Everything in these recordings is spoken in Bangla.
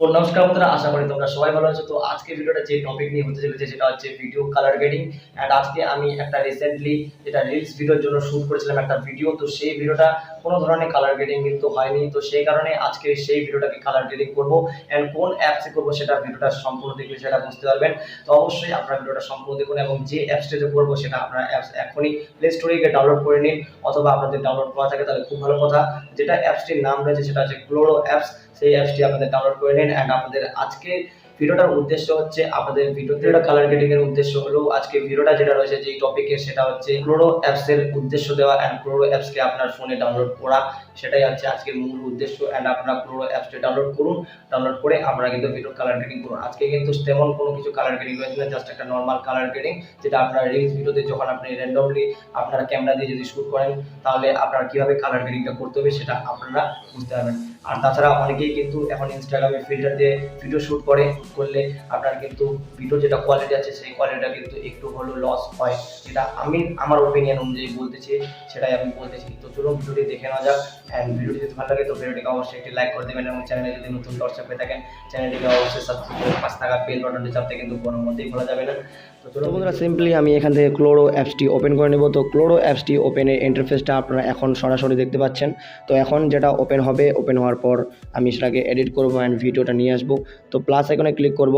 তো নমস্কার বন্ধুরা, আশা করি তোমরা সবাই ভালো আছো। তো আজকে ভিডিওটা যে টপিক নিয়ে হতে চলেছে সেটা হচ্ছে ভিডিও কালার গ্রেডিং। এন্ড আজকে আমি একটা রিসেন্টলি যেটা রিলস ভিডিওর জন্য শুট করেছিলাম একটা ভিডিও, তো সেই ভিডিওটা কোনো ধরনের কালার গ্রেডিং কিন্তু হয়নি। তো সেই কারণে আজকে সেই ভিডিওটাকে কালার গ্রেডিং করব এন্ড কোন অ্যাপসে করব সেটা ভিডিওটা সম্পূর্ণ দেখলে সেটা বুঝতে পারবেন। তো অবশ্যই আপনারা ভিডিওটা সম্পূর্ণ দেখুন এবং যে অ্যাপসটাতে করব সেটা আপনারা অ্যাপস এখনই প্লে স্টোরে গিয়ে ডাউনলোড করে নিন, অথবা আপনাদের ডাউনলোড করা থাকে তাহলে খুব ভালো কথা। যেটা অ্যাপসটির নাম রয়েছে সেটা হচ্ছে ক্লোরো অ্যাপস। সেই অ্যাপসটি আপনাদের ডাউনলোড করে নিন। এন্ড আপনাদের আজকে ভিডিওটার উদ্দেশ্য হচ্ছে আপনাদের ভিডিওটা কালার গ্রেডিং এর উদ্দেশ্য হলো আজকে ভিডিওটা যেটা রয়েছে যেই টপিকে সেটা হচ্ছে ক্লোরো অ্যাপস এর উদ্দেশ্য দেওয়া এন্ড ক্লোরো অ্যাপস কে আপনার ফোনে ডাউনলোড করা, সেটাই হচ্ছে আজকের মূল উদ্দেশ্য। এন্ড আপনারা ক্লোরো অ্যাপসটি ডাউনলোড করুন, ডাউনলোড করে আপনারা কিন্তু ভিডিও কালার গ্রেডিং করুন। আজকে কিন্তু তেমন কোনো কিছু কালার গ্রেডিং রয়েছে না, জাস্ট একটা নরমাল কালার গ্রেডিং, যেটা আপনারা রিলস ভিডিওতে যখন আপনি র্যান্ডমলি আপনারা ক্যামেরা দিয়ে যদি শুট করেন তাহলে আপনারা কিভাবে কালার গ্রেডিংটা করতে হবে সেটা আপনারা বুঝতে পারবেন। আর তাছাড়া অনেকেই কিন্তু এখন ইনস্টাগ্রামে ফিল্টার দিয়ে ভিডিও শুট করলে আপনার কিন্তু ভিডিও যেটা কোয়ালিটি আছে সেই কোয়ালিটিটা কিন্তু একটু হলেও লস হয়, যেটা আমি আমার ওপিনিয়ন অনুযায়ী বলতেছি, সেটাই আমি বলতেছি। তো চলুন ভিডিওটি দেখে নেওয়া যাক। অ্যান্ড ভিডিওটি যদি ভালো লাগে তো ভিডিওটিকে অবশ্যই একটি লাইক করে দেবেন এবং চ্যানেলে যদি নতুন দর্শক হয়ে থাকেন চ্যানেলটিকে অবশ্যই সাবস্ক্রাইব করে পাশে থাকা বেল বাটনটি চাপতে কিন্তু কোনো মতেই ভোলা যাবে না। তো বন্ধুরা, সিম্পলি আমি এখান থেকে ক্লোরো অ্যাপসটি ওপেন করে নেব। তো ক্লোরো অ্যাপসটি ওপেনের ইন্টারফেসটা আপনারা এখন সরাসরি দেখতে পাচ্ছেন। তো এখন যেটা ওপেন হবে, ওপেন হওয়ার পর আমি সেটাকে এডিট করব অ্যান্ড ভিডিওটা নিয়ে আসবো। তো প্লাস আইকনে ক্লিক করব,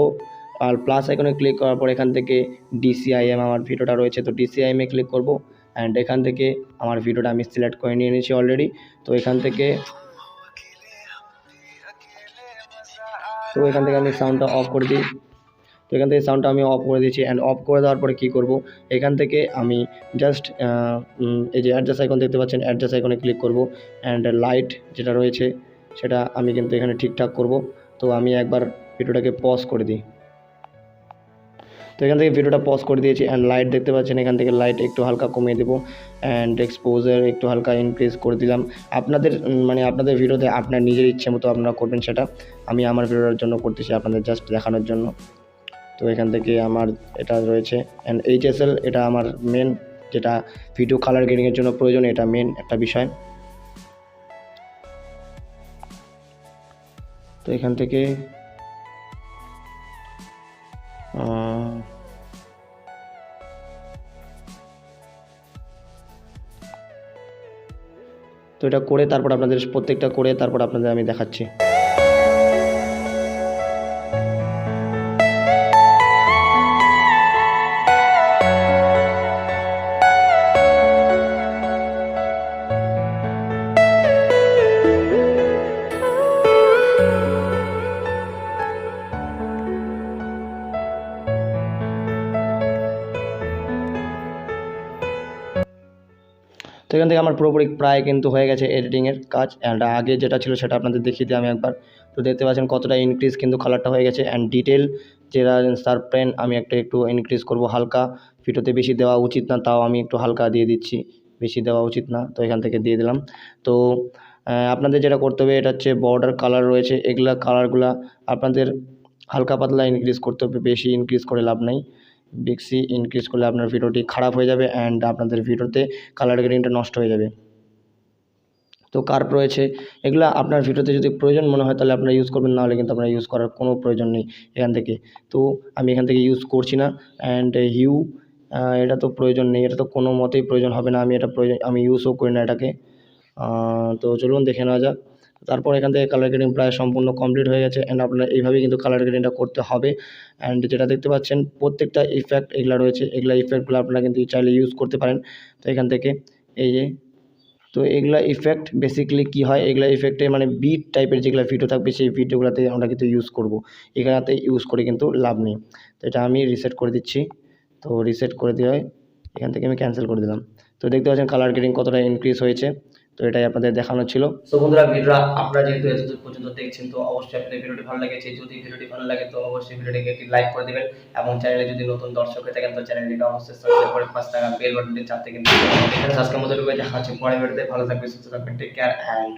আর প্লাস আইকনে ক্লিক করার পর এখান থেকে ডিসিআইএম আমার ভিডিওটা রয়েছে, তো ডিসিআইএমে ক্লিক করব। অ্যান্ড এখান থেকে আমার ভিডিওটা আমি সিলেক্ট করে নিয়ে নিয়েছি অলরেডি। তো এখান থেকে আমি সাউন্ডটা অফ করে দিই। তো এখান থেকে সাউন্ডটা আমি অফ করে দিচ্ছি। অ্যান্ড অফ করে দেওয়ার পরে কী করব, এখান থেকে আমি জাস্ট এই যে অ্যাডজাস্ট আইকন দেখতে পাচ্ছেন, অ্যাডজাস্ট আইকনে ক্লিক করব। অ্যান্ড লাইট যেটা রয়েছে সেটা আমি কিন্তু এখানে ঠিকঠাক করব। তো আমি একবার ভিডিওটাকে পজ করে দিই। তো এখান থেকে ভিডিওটা পজ করে দিয়েছি। অ্যান্ড লাইট দেখতে পাচ্ছেন, এখান থেকে লাইট একটু হালকা কমিয়ে দেবো। অ্যান্ড এক্সপোজার একটু হালকা ইনক্রিজ করে দিলাম। আপনাদের আপনাদের ভিডিওতে আপনার নিজের ইচ্ছে মতো আপনারা করবেন, সেটা আমি আমার ভিডিওর জন্য করতেছি, আপনাদের জাস্ট দেখানোর জন্য। তো এখান থেকে আমার এটা রয়েছে অ্যান্ড এইচএসএল, এটা আমার মেন যেটা ভিডিও কালার গ্রেডিংয়ের জন্য প্রয়োজন, এটা মেন একটা বিষয়। তো এখান থেকে তো এটা করে তারপর আপনাদের প্রত্যেকটা করে তারপর আপনাদের আমি দেখাচ্ছি। তো এখান থেকে আমার পুরোপুরি প্রায় কিন্তু হয়ে গেছে এডিটিংয়ের কাজ। অ্যান্ড আগে যেটা ছিল সেটা আপনাদের দেখিয়ে দিই আমি একবার। তো দেখতে পাচ্ছেন কতটা ইনক্রিজ কিন্তু কালারটা হয়ে গেছে। অ্যান্ড ডিটেল যেটা সারপ্লেন আমি একটু ইনক্রিজ করব হালকা, ভিডিওতে বেশি দেওয়া উচিত না, তাও আমি একটু হালকা দিয়ে দিচ্ছি, বেশি দেওয়া উচিত না, তো এখান থেকে দিয়ে দিলাম। তো আপনাদের যেটা করতে হবে এটা হচ্ছে বর্ডার কালার রয়েছে, এগুলা কালারগুলা আপনাদের হালকা পাতলা ইনক্রিজ করতে হবে, বেশি ইনক্রিজ করে লাভ নেই। বেশি ইনক্রিজ করলে আপনার ভিডিওটি খারাপ হয়ে যাবে অ্যান্ড আপনাদের ভিডিওতে কালার গ্রেডিংটা নষ্ট হয়ে যাবে। তো কার্ভ রয়েছে, এগুলা আপনার ভিডিওতে যদি প্রয়োজন মনে হয় তাহলে আপনারা ইউজ করবেন, নাহলে কিন্তু আপনারা ইউজ করার কোনো প্রয়োজন নেই এখান থেকে। তো আমি এখান থেকে ইউজ করছি না। অ্যান্ড হিউ, এটা তো প্রয়োজন নেই, এটা তো কোনো মতেই প্রয়োজন হবে না, আমি ইউজও করি না এটাকে। তো চলুন দেখে নেওয়া যাক। তারপর এখান থেকে কালার গ্রেডিং প্রায় সম্পূর্ণ কমপ্লিট হয়ে গেছে। অ্যান্ড আপনারা এইভাবেই কিন্তু কালার গ্রেডিংটা করতে হবে। অ্যান্ড যেটা দেখতে পাচ্ছেন প্রত্যেকটা ইফেক্ট এগুলা রয়েছে, এগুলা ইফেক্টগুলো আপনারা কিন্তু চাইলে ইউজ করতে পারেন। তো এখান থেকে এই যে, তো এগুলা ইফেক্ট বেসিক্যালি কী হয়, এগুলা ইফেক্টে বিট টাইপের যেগুলো ভিডিও থাকবে সেই ভিডিওগুলোতে আমরা কিন্তু ইউজ করব, এখানেতে ইউজ করে কিন্তু লাভ নেই। তো এটা আমি রিসেট করে দিচ্ছি। তো রিসেট করে দিয়ে এখান থেকে আমি ক্যান্সেল করে দিলাম। তো দেখতে পাচ্ছেন কালার গ্রেডিং কতটা ইনক্রিজ হয়েছে। তো এটাই আপনাদের দেখানো ছিল। তো বন্ধুরা, ভিডিওটা আপনারা যেহেতু এতদূর পর্যন্ত দেখছেন তো অবশ্যই আপনাদের ভিডিওটি ভালো লেগেছে। যদি ভিডিওটি ভালো লাগে তো অবশ্যই ভিডিওটিকে একটি লাইক করে দিবেন এবং চ্যানেলে যদি নতুন দর্শক হয়ে থাকেন তো চ্যানেলটিকে অবশ্যই সাবস্ক্রাইব করে পাশে থাকা বেল বাটনটি চাপতে কিন্তু এখানে আজকের মতো রয়েছে। দেখা হচ্ছে পরের ভিডিওতে। ভালো থাকবেন, সুস্থ থাকবেন, টেক কেয়ার অ্যান্ড